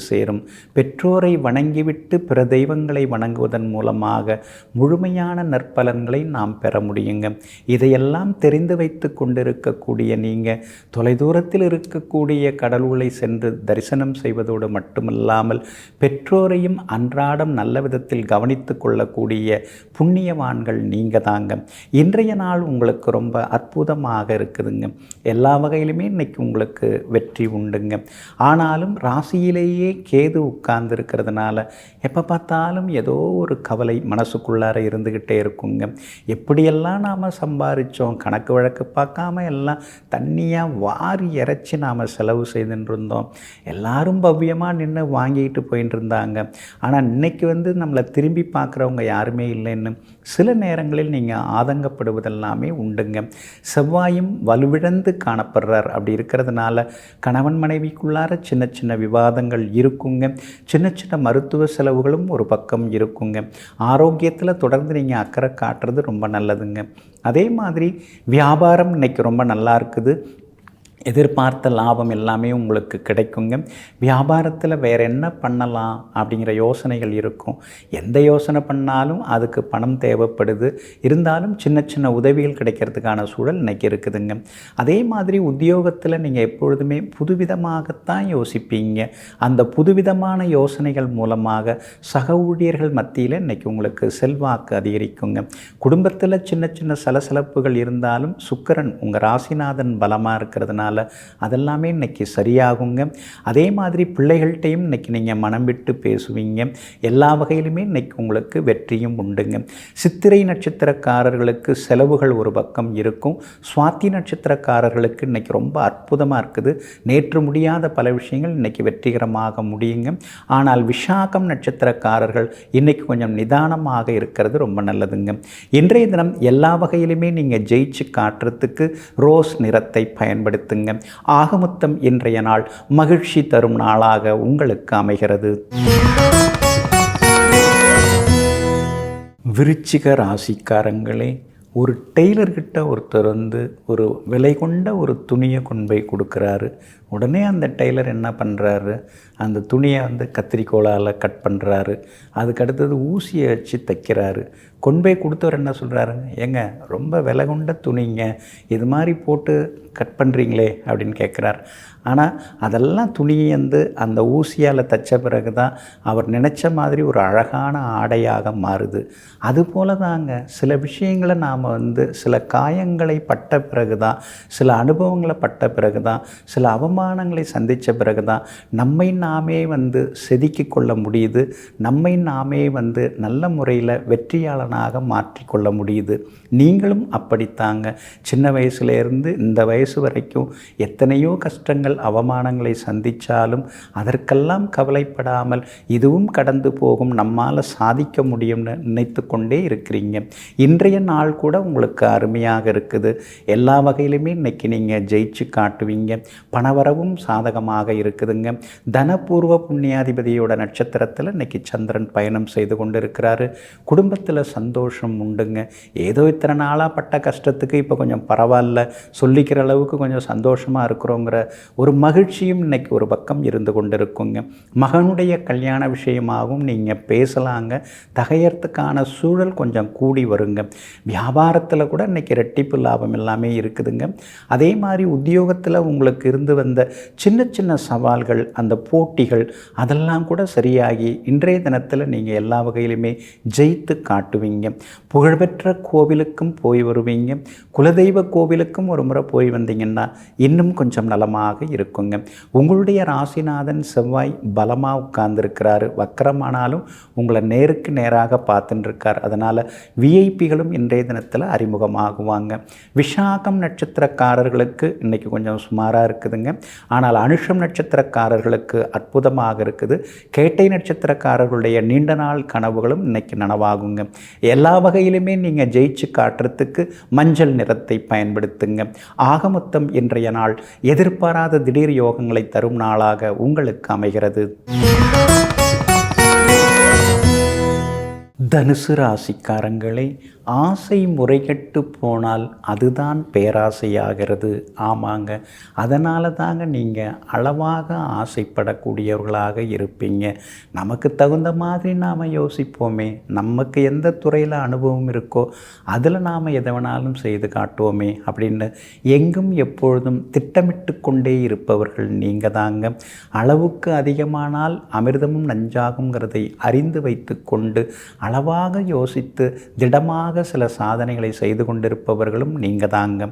சேரும். பெற்றோரை வணங்கிவிட்டு பிற தெய்வங்களை வணங்குவதன் மூலமாக முழுமையான நற்பலன்களை நாம் பெற முடியுங்க. இதையெல்லாம் தெரிந்து வைத்து கொண்டிருக்கக்கூடிய நீங்கள் தொலைதூரத்தில் இருக்கக்கூடிய கடவுளை சென்று தரிசனம் செய்வதோடு மட்டுமல்லாமல் பெற்றோரையும் அன்றாடம் நல்ல விதத்தில் கவனித்து கொள்ளக்கூடிய புண்ணியவான்கள் நீங்கள் தாங்க. இன்றைய நாள் உங்களுக்கு ரொம்ப அற்புதமாக இருக்குதுங்க. எல்லா வகையிலுமே இன்னைக்கு உங்களுக்கு வெற்றி உண்டுங்க. ஆனாலும் ராசியிலேயே கேது உட்கார்ந்து இருக்கிறதுனால எப்போ பார்த்தாலும் ஏதோ ஒரு கவலை மனசுக்குள்ளார இருந்துக்கிட்டே இருக்குங்க. எப்படியெல்லாம் நாம் சம்பாதிச்சோம், கணக்கு வழக்கு பார்க்காம எல்லாம் தண்ணியாக வாரி இறைச்சி நாம் செலவு செய்துன்னு இருந்தோம். எல்லாரும் பவ்யமாக நின்று வாங்கிட்டு போயின்னு இருந்தாங்க. ஆனால் இன்றைக்கி நம்மளை திரும்பி பார்க்குறவங்க யாருமே இல்லைன்னு சில நேரங்களில் நீங்கள் ஆதங்கப்படுவதெல்லாமே உண்டுங்க. செவ்வாயும் வலுவிழந்து காணப்படுறார். அப்படி இருக்கிறதுனால கணவன் மனைவிக்குள்ளார சின்ன சின்ன விவாதங்கள் இருக்குங்க. சின்ன சின்ன மருத்துவ செலவுகளும் ஒரு பக்கம் இருக்குங்க. ஆரோக்கியத்தில் தொடர்ந்து நீங்கள் அக்கறை காட்டுறது ரொம்ப நல்லதுங்க. அதே மாதிரி வியாபாரம் இன்றைக்கி ரொம்ப நல்லா இருக்குது. எதிர்பார்த்த லாபம் எல்லாமே உங்களுக்கு கிடைக்குங்க. வியாபாரத்தில் வேறு என்ன பண்ணலாம் அப்படிங்கிற யோசனைகள் இருக்கும். எந்த யோசனை பண்ணாலும் அதுக்கு பணம் தேவைப்படுது. இருந்தாலும் சின்ன சின்ன உதவிகள் கிடைக்கிறதுக்கான சூழல் இன்றைக்கி இருக்குதுங்க. அதே மாதிரி உத்தியோகத்தில் நீங்கள் எப்பொழுதுமே புதுவிதமாகத்தான் யோசிப்பீங்க. அந்த புதுவிதமான யோசனைகள் மூலமாக சக ஊழியர்கள் மத்தியில் இன்றைக்கி உங்களுக்கு செல்வாக்கு அதிகரிக்குங்க. குடும்பத்தில் சின்ன சின்ன சலசலப்புகள் இருந்தாலும் சுக்கிரன் உங்கள் ராசிநாதன் பலமாக இருக்கிறதுனால இருக்கிறதுனால அதெல்லாமே இன்றைக்கி சரியாகுங்க. அதே மாதிரி பிள்ளைகள்கிட்டையும் இன்றைக்கி நீங்கள் மனம் விட்டு பேசுவீங்க. எல்லா வகையிலுமே இன்றைக்கி உங்களுக்கு வெற்றியும் உண்டுங்க. சித்திரை நட்சத்திரக்காரர்களுக்கு செலவுகள் ஒரு பக்கம் இருக்கும். சுவாதி நட்சத்திரக்காரர்களுக்கு இன்றைக்கி ரொம்ப அற்புதமாக இருக்குது. நேற்று முடியாத பல விஷயங்கள் இன்றைக்கி வெற்றிகரமாக முடியுங்க. ஆனால் விசாகம் நட்சத்திரக்காரர்கள் இன்றைக்கி கொஞ்சம் நிதானமாக இருக்கிறது ரொம்ப நல்லதுங்க. இன்றைய தினம் எல்லா வகையிலுமே நீங்கள் ஜெயிச்சு காட்டுறதுக்கு ரோஸ் நிறத்தை பயன்படுத்துங்க. ஆகமொத்தம் இன்றைய நாள் மகிழ்ச்சி தரும் நாளாக உங்களுக்கு அமைகிறது. விருச்சிக ராசிக்காரங்களே, ஒரு டெய்லர்கிட்ட ஒருத்தர் ஒரு விலை கொண்ட ஒரு துணியை கொண்டு போய் கொடுக்குறாரு. உடனே அந்த டெய்லர் என்ன பண்ணுறாரு, அந்த துணியை கத்திரிக்கோளால் கட் பண்ணுறாரு. அதுக்கடுத்தது ஊசியை வச்சு தைக்கிறாரு. கொண்டு போய் கொடுத்தவர் என்ன சொல்கிறாருங்க, ஏங்க ரொம்ப விலை கொண்ட துணிங்க, இது மாதிரி போட்டு கட் பண்ணுறீங்களே அப்படின்னு கேட்குறார். ஆனால் அதெல்லாம் துணியை அந்த ஊசியால் தைச்ச பிறகு தான் அவர் நினச்ச மாதிரி ஒரு அழகான ஆடையாக மாறுது. அதுபோல தாங்க சில விஷயங்களை நாம் சில காயங்களை பட்ட பிறகு தான், சில அனுபவங்களை பட்ட பிறகு தான், சில அவமானங்களை சந்தித்த பிறகு தான் நம்மை நாமே செதுக்கி கொள்ள முடியுது. நம்மை நாமே நல்ல முறையில் வெற்றியாளனாக மாற்றிக்கொள்ள முடியுது. நீங்களும் அப்படித்தாங்க. சின்ன வயசுலேருந்து இந்த வயசு வரைக்கும் எத்தனையோ கஷ்டங்கள் அவமானங்களை சந்தித்தாலும் அதற்கெல்லாம் கவலைப்படாமல் இதுவும் கடந்து போகும், நம்மால் சாதிக்க முடியும்னு நினைத்து கொண்டே இருக்கிறீங்க. இன்றைய நாள் கூட உங்களுக்கு அருமையாக இருக்குது. எல்லா வகையிலுமே இன்றைக்கி நீங்கள் ஜெயிச்சு காட்டுவீங்க. பணவரவும் சாதகமாக இருக்குதுங்க. தனபூர்வ புண்ணியாதிபதியோட நட்சத்திரத்தில் இன்றைக்கி சந்திரன் பயணம் செய்து கொண்டு இருக்கிறாரு. குடும்பத்தில் சந்தோஷம் உண்டுங்க. ஏதோ இத்தனை நாளாக பட்ட கஷ்டத்துக்கு இப்போ கொஞ்சம் பரவாயில்ல, சொல்லிக்கிற அளவுக்கு கொஞ்சம் சந்தோஷமாக இருக்கிறோங்கிற ஒரு மகிழ்ச்சியும் இன்றைக்கி ஒரு பக்கம் இருந்து கொண்டு இருக்குங்க. மகனுடைய கல்யாண விஷயமாகவும் நீங்கள் பேசலாங்க. தகையறதுக்கான சூழல் கொஞ்சம் கூடி வருங்க. வியாபாரத்தில் கூட இன்றைக்கி ரெட்டிப்பு லாபம் எல்லாமே இருக்குதுங்க. அதே மாதிரி உத்தியோகத்தில் உங்களுக்கு இருந்து வந்த சின்ன சின்ன சவால்கள், அந்த போட்டிகள் அதெல்லாம் கூட சரியாகி இன்றைய தினத்தில் நீங்கள் எல்லா வகையிலுமே ஜெயித்து காட்டுவீங்க. புகழ்பெற்ற கோவிலுக்கும் போய் வருவீங்க. குலதெய்வ கோவிலுக்கும் ஒரு முறை போய் வந்தீங்கன்னா இன்னும் கொஞ்சம் நலமாக இருக்குங்க. உங்களுடைய ராசிநாதன் செவ்வாய் பலமாக உட்கார்ந்துருக்கிறாரு. வக்கரமானாலும் உங்களை நேருக்கு நேராக பார்த்துட்டு இருக்கார். அதனால் விஐபிகளும் இன்றைய தினத்தில் அறிமுகமாகுவாங்க. விஷாகம் நட்சத்திரக்காரர்களுக்கு இன்றைக்கி கொஞ்சம் சுமாராக இருக்குதுங்க. ஆனால் அனுஷம் நட்சத்திரக்காரர்களுக்கு அற்புதமாக இருக்குது. கேட்டை நட்சத்திரக்காரர்களுடைய நீண்ட நாள் கனவுகளும் இன்றைக்கி நனவாகுங்க. எல்லா வகையிலுமே நீங்கள் ஜெயிச்சு காட்டுறதுக்கு மஞ்சள் நிறத்தை பயன்படுத்துங்க. ஆகமொத்தம் இன்றைய நாள் எதிர்பாராத திடீர் யோகங்களை தரும் நாளாக உங்களுக்கு அமைகிறது. தனுசு ராசிக்காரங்களே, ஆசை முறைகெட்டு போனால் அதுதான் பேராசையாகிறது. ஆமாங்க, அதனால தாங்க நீங்கள் அளவாக ஆசைப்படக்கூடியவர்களாக இருப்பீங்க. நமக்கு தகுந்த மாதிரி நாம் யோசிப்போமே, நமக்கு எந்த துறையில் அனுபவம் இருக்கோ அதில் நாம் எதை வேணாலும் செய்து காட்டுவோமே அப்படின்னு எங்கும் எப்பொழுதும் திட்டமிட்டு கொண்டே இருப்பவர்கள் நீங்கள் தாங்க. அளவுக்கு அதிகமானால் அமிர்தமும் நஞ்சாகுங்கிறதை அறிந்து வைத்து கொண்டு அளவாக யோசித்து திடமாக சில சாதனைகளை செய்து கொண்டிருப்பவர்களும் நீங்கள் தாங்க.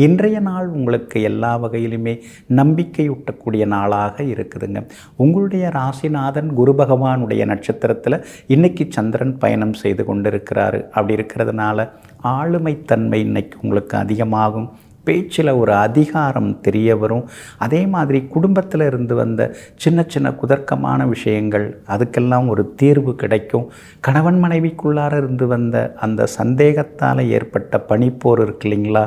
இன்றைய நாள் உங்களுக்கு எல்லா வகையிலுமே நம்பிக்கையூட்டக்கூடிய நாளாக இருக்குதுங்க. உங்களுடைய ராசிநாதன் குரு பகவானுடைய நட்சத்திரத்தில் இன்னைக்கு சந்திரன் பயணம் செய்து கொண்டிருக்கிறாரு. அப்படி இருக்கிறதுனால ஆளுமைத்தன்மை இன்னைக்கு உங்களுக்கு அதிகமாகும். பேச்சில் ஒரு அதிகாரம் தெரிய வரும். அதே மாதிரி குடும்பத்தில் இருந்து வந்த சின்ன சின்ன குதர்க்கமான விஷயங்கள் அதுக்கெல்லாம் ஒரு தீர்வு கிடைக்கும். கணவன் மனைவிக்குள்ளார இருந்து வந்த அந்த சந்தேகத்தால் ஏற்பட்ட பனிப்போர் இருக்கு இல்லைங்களா,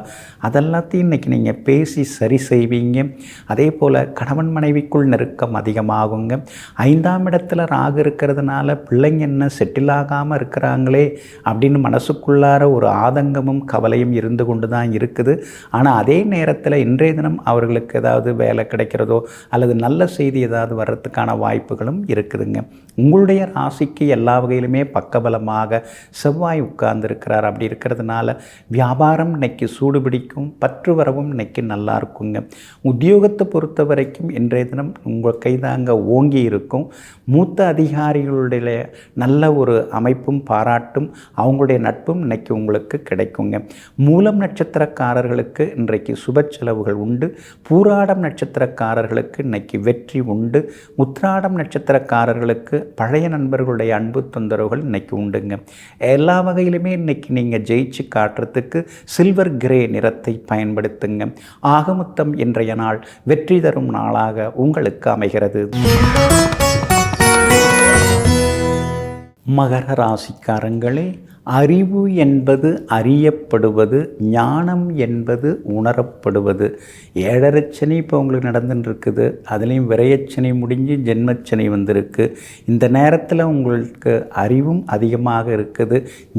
அதெல்லாத்தையும் இன்றைக்கி நீங்கள் பேசி சரி செய்வீங்க. அதே போல் கணவன் மனைவிக்குள் நெருக்கம் அதிகமாகுங்க. 5ஆம் இடத்துல ராகு இருக்கிறதுனால பிள்ளைங்க என்ன செட்டில் ஆகாமல் இருக்கிறாங்களே அப்படின்னு மனசுக்குள்ளார ஒரு ஆதங்கமும் கவலையும் இருந்து கொண்டு தான் இருக்குது. ஆனால் அதே நேரத்தில் இன்றைய தினம் அவர்களுக்கு ஏதாவது வேலை கிடைக்கிறதோ அல்லது நல்ல செய்தி ஏதாவது வர்றதுக்கான வாய்ப்புகளும் இருக்குதுங்க. உங்களுடைய ராசிக்கு எல்லா வகையிலுமே பக்கபலமாக செவ்வாய் உட்கார்ந்துருக்கிறார். அப்படி இருக்கிறதுனால வியாபாரம் இன்னைக்கு சூடு பிடிக்கும், பற்று வரவும் இன்னைக்கு நல்லா இருக்குங்க. உத்தியோகத்தை பொறுத்த வரைக்கும் இன்றைய தினம் உங்கள் கைதாங்க ஓங்கி இருக்கும். மூத்த அதிகாரிகளுடைய நல்ல ஒரு அமைப்பும் பாராட்டும் அவங்களுடைய நட்பும் இன்னைக்கு உங்களுக்கு கிடைக்குங்க. மூலம் நட்சத்திரக்காரர்களுக்கு இன்றைக்கு சுப செலவுகள் உண்டு. பூராடம் நட்சத்திரக்காரர்களுக்கு இன்னைக்கு வெற்றி உண்டு. உத்திராடம் நட்சத்திரக்காரர்களுக்கு பழைய நண்பர்களுடைய அன்பு தொந்தரவுகள் இன்னைக்கு உண்டுங்க. எல்லா வகையிலுமே இன்னைக்கு நீங்கள் ஜெயிச்சு காட்டுறதுக்கு சில்வர் கிரே நிறத்தை பயன்படுத்துங்க. ஆகமொத்தம் இன்றைய நாள் வெற்றி தரும் நாளாக உங்களுக்கு அமைகிறது. மகர ராசிக்காரங்களே, அறிவு என்பது அறியப்படுவது, ஞானம் என்பது உணரப்படுவது. ஏழரைச்சனி இப்போ உங்களுக்கு நடந்துட்டுருக்குது. அதுலேயும் விரையச்சனி முடிஞ்சு ஜென்மச்சனி வந்திருக்கு. இந்த நேரத்தில் உங்களுக்கு அறிவும் அதிகமாக இருக்குது,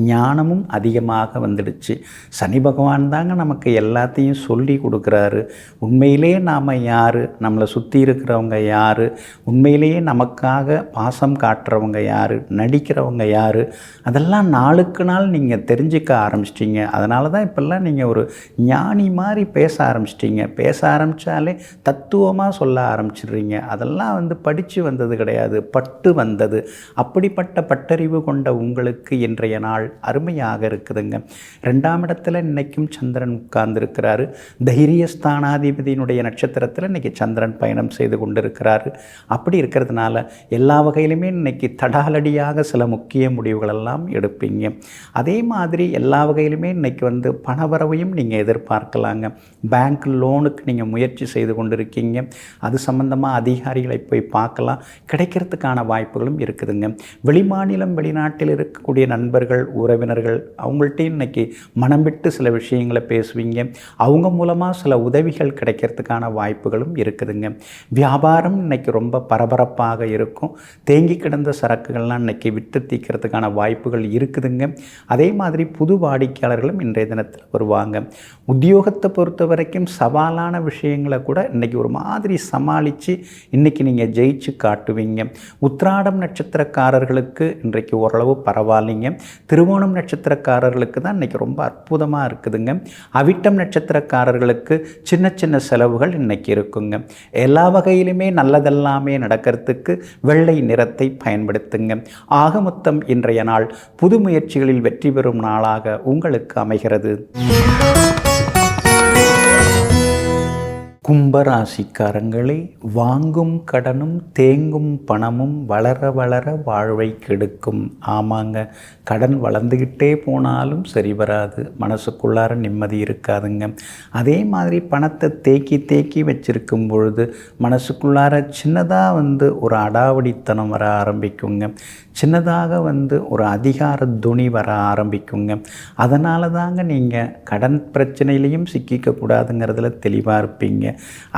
ஞானமும் அதிகமாக வந்துடுச்சு. சனி பகவான் தாங்க நமக்கு எல்லாத்தையும் சொல்லி கொடுக்குறாரு. உண்மையிலேயே நாம் யார், நம்மளை சுற்றி இருக்கிறவங்க யார், உண்மையிலேயே நமக்காக பாசம் காட்டுறவங்க யார், நடிக்கிறவங்க யார், அதெல்லாம் நாளுக்கு நாள் நீங்கள் தெரிஞ்சுக்க ஆரம்பிச்சிட்டிங்க. அதனால தான் இப்போல்லாம் நீங்கள் ஒரு ஞானி மாதிரி பேச ஆரம்பிச்சிட்டிங்க. பேச ஆரம்பித்தாலே தத்துவமாக சொல்ல ஆரம்பிச்சிடுறீங்க. அதெல்லாம் படித்து வந்தது கிடையாது, பட்டு வந்தது. அப்படிப்பட்ட பட்டறிவு கொண்ட உங்களுக்கு இன்றைய நாள் அருமையாக இருக்குதுங்க. 2ஆம் இடத்துல இன்றைக்கும் சந்திரன் உட்கார்ந்துருக்கிறாரு. தைரியஸ்தானாதிபதியினுடைய நட்சத்திரத்தில் இன்றைக்கி சந்திரன் பயணம் செய்து கொண்டிருக்கிறாரு. அப்படி இருக்கிறதுனால எல்லா வகையிலுமே இன்றைக்கி தடாலடியாக சில முக்கிய முடிவுகளெல்லாம் எடுப்பீங்க. அதே மாதிரி எல்லா வகையிலுமே இன்றைக்கி பணவரவையும் நீங்கள் எதிர்பார்க்கலாங்க. பேங்க் லோனுக்கு நீங்கள் முயற்சி செய்து கொண்டிருக்கீங்க. அது சம்பந்தமாக அதிகாரிகளை போய் பார்க்கலாம், கிடைக்கிறதுக்கான வாய்ப்புகளும் இருக்குதுங்க. வெளிமாநிலம் வெளிநாட்டில் இருக்கக்கூடிய நண்பர்கள், உறவினர்கள் அவங்கள்ட்டையும் இன்றைக்கி மனம் விட்டு சில விஷயங்களை பேசுவீங்க. அவங்க மூலமாக சில உதவிகள் கிடைக்கிறதுக்கான வாய்ப்புகளும் இருக்குதுங்க. வியாபாரம் இன்றைக்கி ரொம்ப பரபரப்பாக இருக்கும். தேங்கி கிடந்த சரக்குகள்லாம் இன்றைக்கி விட்டு தீக்கிறதுக்கான வாய்ப்புகள் இருக்குதுங்க. அதே மாதிரி புது வாடிக்கையாளர்களும் இன்றைய தினத்தில் வருவாங்க. உத்தியோகத்தை பொறுத்த வரைக்கும் சவாலான விஷயங்களை கூட இன்றைக்கி ஒரு மாதிரி சமாளித்து இன்றைக்கி நீங்கள் ஜெயிச்சு காட்டுவீங்க. உத்திராடம் நட்சத்திரக்காரர்களுக்கு இன்றைக்கு ஓரளவு பரவாயில்லைங்க. திருவோணம் நட்சத்திரக்காரர்களுக்கு தான் இன்றைக்கி ரொம்ப அற்புதமாக இருக்குதுங்க. அவிட்டம் நட்சத்திரக்காரர்களுக்கு சின்ன சின்ன செலவுகள் இன்றைக்கி இருக்குங்க. எல்லா வகையிலுமே நல்லதெல்லாமே நடக்கிறதுக்கு வெள்ளை நிறத்தை பயன்படுத்துங்க. ஆக மொத்தம் இன்றைய நாள் புது முயற்சிகளில் வெற்றி பெறும் நாளாக உங்களுக்கு அமைகிறது. கும்பராசிக்காரங்களே, வாங்கும் கடனும் தேங்கும் பணமும் வளர வளர வாழ்வை கெடுக்கும். ஆமாங்க, கடன் வளர்ந்துக்கிட்டே போனாலும் சரி வராது, மனசுக்குள்ளார நிம்மதி இருக்காதுங்க. அதே மாதிரி பணத்தை தேக்கி தேக்கி வச்சிருக்கும் பொழுது மனசுக்குள்ளார சின்னதாக ஒரு அடாவடித்தனம் வர ஆரம்பிக்குங்க. சின்னதாக ஒரு அதிகார துணி வர ஆரம்பிக்குங்க. அதனால தாங்க நீங்கள் கடன் பிரச்சனையிலையும் சிக்கிக்கக்கூடாதுங்கிறதுல தெளிவாக இருப்பீங்க.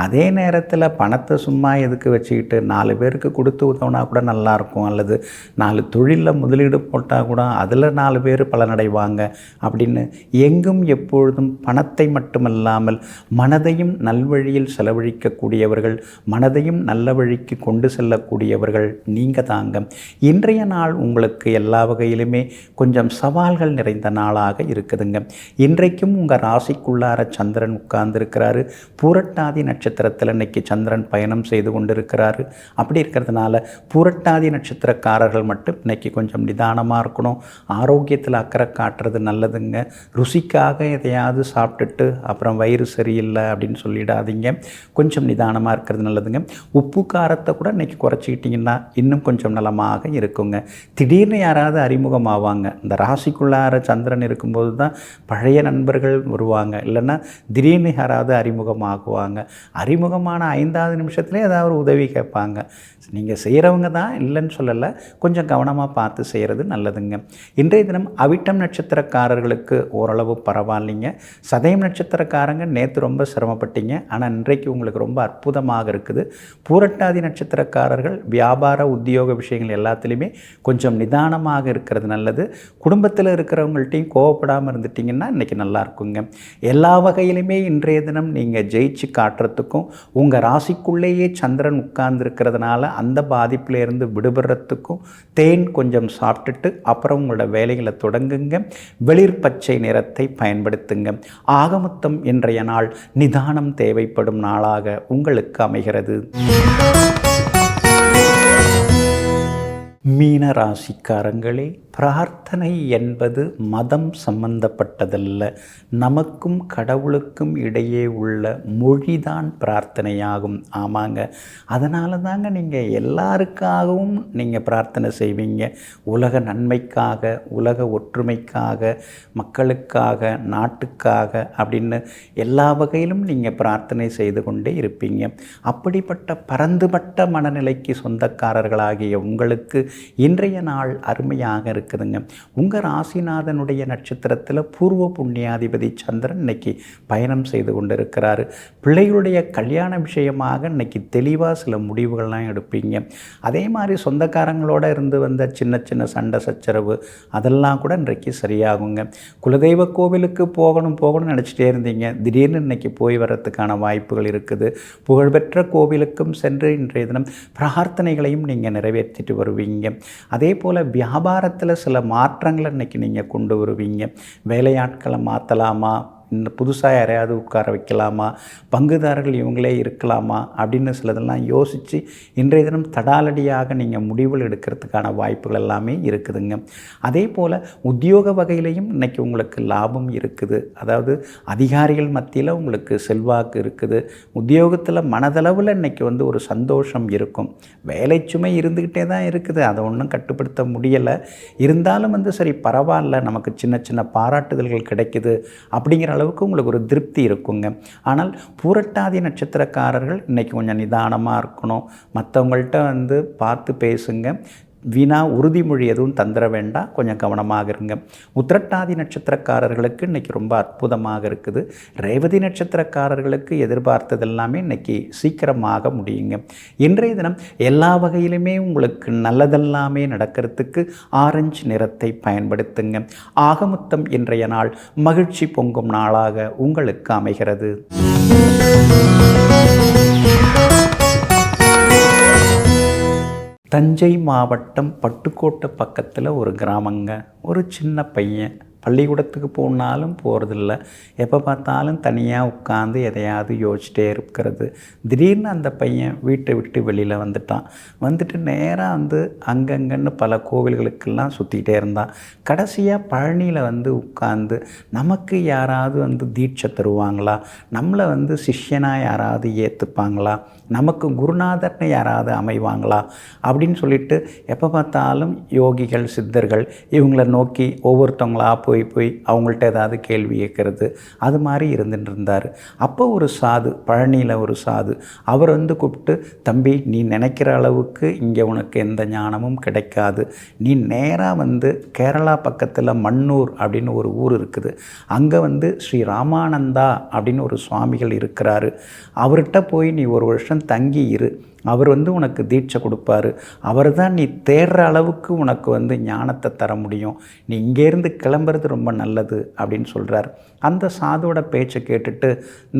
அதே நேரத்தில் பணத்தை சும்மா எதுக்கு வச்சுக்கிட்டு 4 பேருக்கு கொடுத்து உதவுனா கூட நல்லாயிருக்கும், அல்லது 4 தொழிலில் முதலீடு போட்டால் கூட அதில் 4 பேர் பலனடைவாங்க அப்படின்னு எங்கும் எப்பொழுதும் பணத்தை மட்டுமல்லாமல் மனதையும் நல்வழியில் செலவழிக்கக்கூடியவர்கள், மனதையும் நல்ல வழிக்கு கொண்டு செல்லக்கூடியவர்கள் நீங்கள் தாங்க. இன்றைய நாள் உங்களுக்கு எல்லா வகையிலுமே கொஞ்சம் சவால்கள் நிறைந்த நாளாக இருக்குதுங்க. இன்றைக்கும் உங்கள் ராசிக்குள்ளார சந்திரன் உட்கார்ந்துருக்கிறாரு. பூரட்டாதி நட்சத்திரத்தில் இன்னைக்கு சந்திரன் பயணம் செய்து கொண்டிருக்கிறாரு. அப்படி இருக்கிறதுனால பூரட்டாதி நட்சத்திரக்காரர்கள் மட்டும் இன்னைக்கு கொஞ்சம் நிதானமாக இருக்கணும். ஆரோக்கியத்தில் அக்கறை காட்டுறது நல்லதுங்க. ருசிக்காக எதையாவது சாப்பிட்டுட்டு அப்புறம் வயிறு சரியில்லை அப்படின்னு சொல்லிடாதீங்க. கொஞ்சம் நிதானமாக இருக்கிறது நல்லதுங்க. உப்பு காரத்தை கூட இன்னைக்கு குறைச்சிக்கிட்டிங்கன்னா இன்னும் கொஞ்சம் நலமாக இருக்குங்க. திடீர்னு யாராவது அறிமுகமாவாங்க. இந்த ராசிக்குள்ளார சந்திரன் இருக்கும்போது தான் பழைய நண்பர்கள் வருவாங்க, இல்லைன்னா திடீர்னு யாராவது அறிமுகமாகுவாங்க. அறிமுகமான 5வது நிமிஷத்துலேயே ஏதாவது உதவி கேட்பாங்க. நீங்கள் செய்கிறவங்க தான், இல்லைன்னு சொல்லலை, கொஞ்சம் கவனமாக பார்த்து செய்கிறது நல்லதுங்க. இன்றைய தினம் அவிட்டம் நட்சத்திரக்காரர்களுக்கு ஓரளவு பரவாயில்லைங்க. சதயம் நட்சத்திரக்காரங்க நேற்று ரொம்ப சிரமப்பட்டீங்க, ஆனால் இன்றைக்கு உங்களுக்கு ரொம்ப அற்புதமாக இருக்குது. பூரட்டாதி நட்சத்திரக்காரர்கள் வியாபார உத்தியோக விஷயங்கள் எல்லாத்துலேயுமே கொஞ்சம் நிதானமாக இருக்கிறது நல்லது. குடும்பத்தில் இருக்கிறவங்கள்ட்டையும் கோவப்படாமல் இருந்துட்டிங்கன்னா இன்றைக்கி நல்லா இருக்குங்க. எல்லா வகையிலுமே இன்றைய தினம் நீங்கள் ஜெயிச்சு காட்டுறதுக்கும், உங்கள் ராசிக்குள்ளேயே சந்திரன் உட்கார்ந்துருக்கிறதுனால அந்த பாதிப்பிலேருந்து விடுபடுறதுக்கும் தேன் கொஞ்சம் சாப்பிட்டுட்டு அப்புறம் உங்களோட வேலைகளை தொடங்குங்க. வெளிர் பச்சை நிறத்தை பயன்படுத்துங்க. ஆகமொத்தம் இன்றைய நாள் நிதானம் தேவைப்படும் நாளாக உங்களுக்கு அமைகிறது. மீன ராசிக்காரங்களே, பிரார்த்தனை என்பது மதம் சம்பந்தப்பட்டதல்ல. நமக்கும் கடவுளுக்கும் இடையே உள்ள மொழிதான் பிரார்த்தனையாகும். ஆமாங்க, அதனால தாங்க நீங்கள் எல்லாருக்காகவும் நீங்கள் பிரார்த்தனை செய்வீங்க. உலக நன்மைக்காக, உலக ஒற்றுமைக்காக, மக்களுக்காக, நாட்டுக்காக அப்படின்னு எல்லா வகையிலும் நீங்கள் பிரார்த்தனை செய்து கொண்டே இருப்பீங்க. அப்படிப்பட்ட பரந்துபட்ட மனநிலைக்கு சொந்தக்காரர்களாகிய உங்களுக்கு இன்றைய நாள் அருமையாக இருக்குதுங்க. உங்கள் ராசிநாதனுடைய நட்சத்திரத்தில் பூர்வ புண்ணியாதிபதி சந்திரன் இன்னைக்கு பயணம் செய்து கொண்டு இருக்கிறாரு. பிள்ளைகளுடைய கல்யாண விஷயமாக இன்னைக்கு தெளிவாக சில முடிவுகள்லாம் எடுப்பீங்க. அதே மாதிரி சொந்தக்காரங்களோடு இருந்து வந்த சின்ன சின்ன சண்டை சச்சரவு அதெல்லாம் கூட இன்றைக்கு சரியாகுங்க. குலதெய்வ கோவிலுக்கு போகணும்னு நினச்சிட்டே இருந்தீங்க, திடீர்னு இன்னைக்கு போய் வர்றதுக்கான வாய்ப்புகள் இருக்குது. புகழ்பெற்ற கோவிலுக்கும் சென்று இன்றைய தினம் பிரார்த்தனைகளையும் நீங்கள் நிறைவேற்றிட்டு வருவீங்க. அதே போல் வியாபாரத்தில் சில மாற்றங்களை இன்றைக்கி நீங்கள் கொண்டு வருவீங்க. வேலையாட்களை மாற்றலாமா, இன்னும் புதுசாக யாரையாவது உட்கார வைக்கலாமா, பங்குதாரர்கள் இவங்களே இருக்கலாமா அப்படின்னு சிலதெல்லாம் யோசித்து இன்றைய தினம் தடாலடியாக நீங்கள் முடிவுகள் எடுக்கிறதுக்கான வாய்ப்புகள் எல்லாமே இருக்குதுங்க. அதே போல் உத்தியோக வகையிலையும் இன்றைக்கி உங்களுக்கு லாபம் இருக்குது. அதாவது அதிகாரிகள் மத்தியில் உங்களுக்கு செல்வாக்கு இருக்குது. உத்தியோகத்தில் மனதளவில் இன்றைக்கி ஒரு சந்தோஷம் இருக்கும். வேலை சுமை இருந்துக்கிட்டே தான் இருக்குது, அதை ஒன்றும் கட்டுப்படுத்த முடியலை. இருந்தாலும் சரி பரவாயில்ல, நமக்கு சின்ன சின்ன பாராட்டுதல்கள் கிடைக்குது அப்படிங்கிற அளவுக்கு உங்களுக்கு ஒரு திருப்தி இருக்குங்க. ஆனால் பூரட்டாதி நட்சத்திரக்காரர்கள் இன்றைக்கி கொஞ்சம் நிதானமாக இருக்கணும். மற்றவங்கள்ட்ட பார்த்து பேசுங்க. வீணா உறுதிமொழி எதுவும் தந்துட வேண்டாம், கொஞ்சம் கவனமாக இருங்க. உத்திரட்டாதி நட்சத்திரக்காரர்களுக்கு இன்றைக்கி ரொம்ப அற்புதமாக இருக்குது. ரேவதி நட்சத்திரக்காரர்களுக்கு எதிர்பார்த்தது எல்லாமே இன்றைக்கி சீக்கிரமாக முடியுங்க. இன்றைய தினம் எல்லா வகையிலுமே உங்களுக்கு நல்லதெல்லாமே நடக்கிறதுக்கு ஆரஞ்சு நிறத்தை பயன்படுத்துங்க. ஆகமொத்தம் இன்றைய நாள் மகிழ்ச்சி பொங்கும் நாளாக உங்களுக்கு அமைகிறது. தஞ்சை மாவட்டம் பட்டுக்கோட்டை பக்கத்தில் ஒரு கிராமங்க. ஒரு சின்ன பையன் பள்ளிக்கூடத்துக்கு போனாலும் போகிறதில்ல, எப்போ பார்த்தாலும் தனியாக உட்காந்து எதையாவது யோசிச்சிட்டே இருக்கிறது. திடீர்னு அந்த பையன் வீட்டை விட்டு வெளியில் வந்துட்டு நேராக அங்கங்கன்னு பல கோவில்களுக்கெல்லாம் சுற்றிக்கிட்டே இருந்தான். கடைசியாக பழனியில் உட்காந்து நமக்கு யாராவது தீட்சை தருவாங்களா, நம்மளை சிஷ்யனாக யாராவது ஏற்றுப்பாங்களா, நமக்கு குருநாதர்னு யாராவது அமைவாங்களா அப்படின்னு சொல்லிட்டு எப்போ பார்த்தாலும் யோகிகள் சித்தர்கள் இவங்கள நோக்கி ஒவ்வொருத்தவங்களா போய் அவங்கள்ட்ட ஏதாவது கேள்வி கேட்கறது, அது மாதிரி இருந்துட்டு இருந்தார். அப்போ ஒரு சாது, பழனியில் ஒரு சாது, அவர் கூப்பிட்டு, தம்பி நீ நினைக்கிற அளவுக்கு இங்கே உனக்கு எந்த ஞானமும் கிடைக்காது. நீ நேராக கேரளா பக்கத்தில் மன்னூர் அப்படின்னு ஒரு ஊர் இருக்குது. அங்கே ஸ்ரீ ராமானந்தா அப்படின்னு ஒரு சுவாமிகள் இருக்கிறாரு. அவர்கிட்ட போய் நீ ஒரு வருஷம் தங்கி இரு. அவர் உனக்கு தீட்சை கொடுப்பார். அவர் தான் நீ தேடுற அளவுக்கு உனக்கு ஞானத்தை தர முடியும். நீ இங்கேருந்து கிளம்புறது ரொம்ப நல்லது அப்படின்னு சொல்கிறார். அந்த சாதுவோட பேச்சை கேட்டுட்டு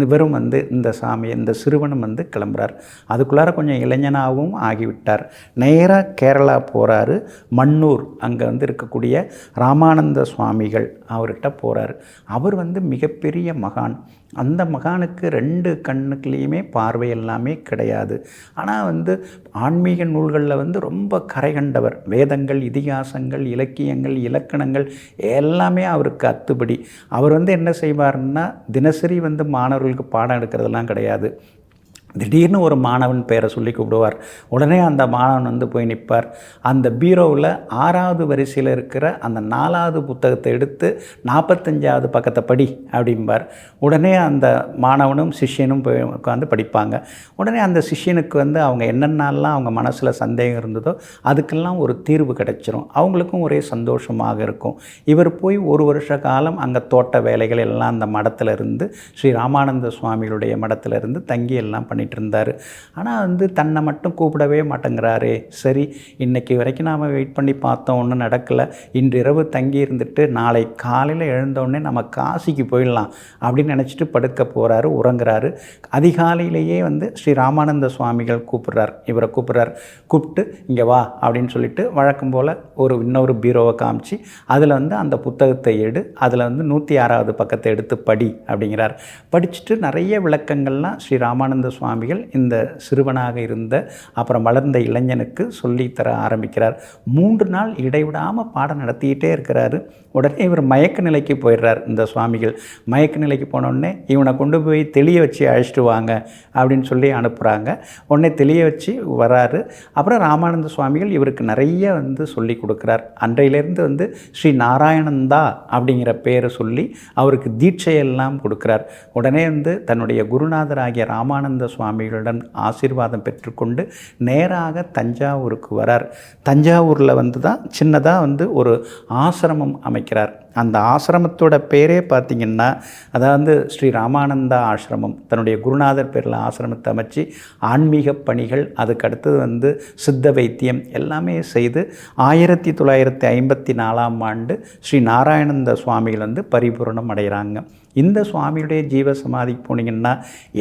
இவரும் இந்த சிறுவனும் கிளம்புறார். அதுக்குள்ளார கொஞ்சம் இளைஞனாகவும் ஆகிவிட்டார். நேராக கேரளா போகிறாரு. மன்னூர் அங்கே இருக்கக்கூடிய ராமானந்த சுவாமிகள் அவர்கிட்ட போகிறார். அவர் மிகப்பெரிய மகான். அந்த மகானுக்கு 2 கண்ணுக்குலேயுமே பார்வை எல்லாமே கிடையாது. ஆனால் ஆன்மீக நூல்களில் ரொம்ப கரை கண்டவர். வேதங்கள், இதிகாசங்கள், இலக்கியங்கள், இலக்கணங்கள் எல்லாமே அவருக்கு அத்துப்படி. அவர் என்ன செய்வார்னா, தினசரி மாணவர்களுக்கு பாடம் எடுக்கிறதெல்லாம் கிடையாது. திடீர்னு ஒரு மாணவன் பேரை சொல்லி கூப்பிடுவார். உடனே அந்த மாணவன் போய் நிற்பார். அந்த பீரோவில் 6வது வரிசையில் இருக்கிற அந்த 4வது புத்தகத்தை எடுத்து 45வது பக்கத்தை படி அப்படிம்பார். உடனே அந்த மாணவனும் சிஷ்யனும் போய் உட்காந்து படிப்பாங்க. உடனே அந்த சிஷ்யனுக்கு அவங்க என்னென்னலாம் அவங்க மனசில் சந்தேகம் இருந்ததோ அதுக்கெல்லாம் ஒரு தீர்வு கிடைச்சிரும். அவங்களுக்கும் ஒரே சந்தோஷமாக இருக்கும். இவர் போய் 1 வருஷ காலம் அங்கே தோட்ட வேலைகள் எல்லாம் அந்த மடத்தில் இருந்து, ஸ்ரீ ராமானந்த சுவாமிகளுடைய மடத்தில் இருந்து தங்கி எல்லாம் பண்ணிட்டு பண்ணிகிட்டு இருந்தார். ஆனால் வந்து தன்னை மட்டும் கூப்பிடவே மாட்டேங்கிறாரே, சரி இன்றைக்கி வரைக்கும் நாம் வெயிட் பண்ணி பார்த்தோம், ஒன்றும் நடக்கலை, இன்று இரவு தங்கி இருந்துட்டு நாளை காலையில் எழுந்தோடனே நம்ம காசிக்கு போயிடலாம் அப்படின்னு நினச்சிட்டு படுக்க போகிறாரு, உறங்குறாரு. அதிகாலையிலேயே வந்து ஸ்ரீ ராமானந்த சுவாமிகள் இவரை கூப்பிட்றார். கூப்பிட்டு இங்கே வா அப்படின்னு சொல்லிட்டு வழக்கம் போல் இன்னொரு பீரோவை காமிச்சு அதில் வந்து அந்த புத்தகத்தை அதில் வந்து 106வது பக்கத்தை எடுத்து படி அப்படிங்கிறார். படிச்சுட்டு நிறைய விளக்கங்கள்லாம் ஸ்ரீ ராமானந்த சுவாமிகள் இந்த சிறுவனாக இருந்த அப்புறம் வளர்ந்த இளைஞனுக்கு சொல்லித்தர ஆரம்பிக்கிறார். 3 நாள் இடைவிடாமல் பாடம் நடத்திக்கிட்டே இருக்கிறாரு. உடனே இவர் மயக்க நிலைக்கு போயிடுறார். இந்த சுவாமிகள் மயக்க நிலைக்கு போனோடனே இவனை கொண்டு போய் தெளிய வச்சு அழைச்சிட்டு வாங்க அப்படின்னு சொல்லி அனுப்புகிறாங்க. உடனே தெளிய வச்சு வராரு. அப்புறம் ராமானந்த சுவாமிகள் இவருக்கு நிறைய வந்து சொல்லி கொடுக்குறார். அன்றையிலேருந்து வந்து ஸ்ரீ நாராயணந்தா அப்படிங்கிற பேரை சொல்லி அவருக்கு தீட்சையெல்லாம் கொடுக்குறார். உடனே வந்து தன்னுடைய குருநாதராகிய ராமானந்த சுவாமிகளுடன் ஆசீர்வாதம் பெற்றுக்கொண்டு நேராக தஞ்சாவூருக்கு வரார். தஞ்சாவூரில் வந்து தான் சின்னதாக வந்து ஒரு ஆசிரமம் அமைக்கிறார். அந்த ஆசிரமத்தோட பேரே பார்த்திங்கன்னா, அதாவது ஸ்ரீ ராமானந்தா ஆசிரமம். தன்னுடைய குருநாதர் பேரில் ஆசிரமத்தை அமைச்சு ஆன்மீக பணிகள், அதுக்கு அடுத்தது வந்து சித்த வைத்தியம் எல்லாமே செய்து 1954ஆம் ஆண்டு ஸ்ரீ நாராயணந்த சுவாமிகள் வந்து பரிபூரணம் அடைகிறாங்க. இந்த சுவாமியுடைய ஜீவசமாதிக்கு போனீங்கன்னா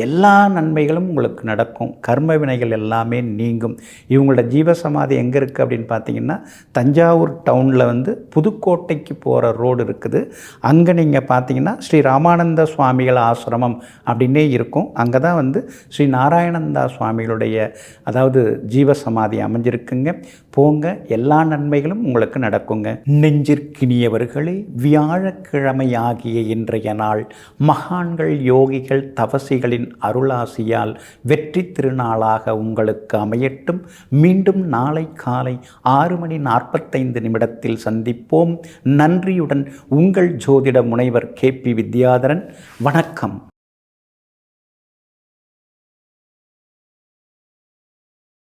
எல்லா நன்மைகளும் உங்களுக்கு நடக்கும், கர்ம வினைகள் எல்லாமே நீங்கும். இவங்களோட ஜீவசமாதி எங்கே இருக்குது அப்படின்னு பார்த்தீங்கன்னா, தஞ்சாவூர் டவுனில் வந்து புதுக்கோட்டைக்கு போகிற ரோடு இருக்குது. அங்கே நீங்கள் பார்த்தீங்கன்னா ஸ்ரீ ராமானந்த சுவாமிகள் ஆசிரமம் அப்படின்னே இருக்கும். அங்கே தான் வந்து ஸ்ரீ நாராயணந்தா சுவாமிகளுடைய அதாவது ஜீவசமாதி அமைஞ்சிருக்குங்க. போங்க, எல்லா நன்மைகளும் உங்களுக்கு நடக்குங்க. நெஞ்சிற்கினியவர்களே, வியாழக்கிழமை ஆகிய இன்றைய நாள் மகான்கள், யோகிகள், தவசிகளின் அருளாசியால் வெற்றி திருநாளாக உங்களுக்கு அமையட்டும். மீண்டும் நாளை காலை 6:45 சந்திப்போம். நன்றியுடன் உங்கள் ஜோதிட முனைவர் KP வித்யாதரன். வணக்கம்.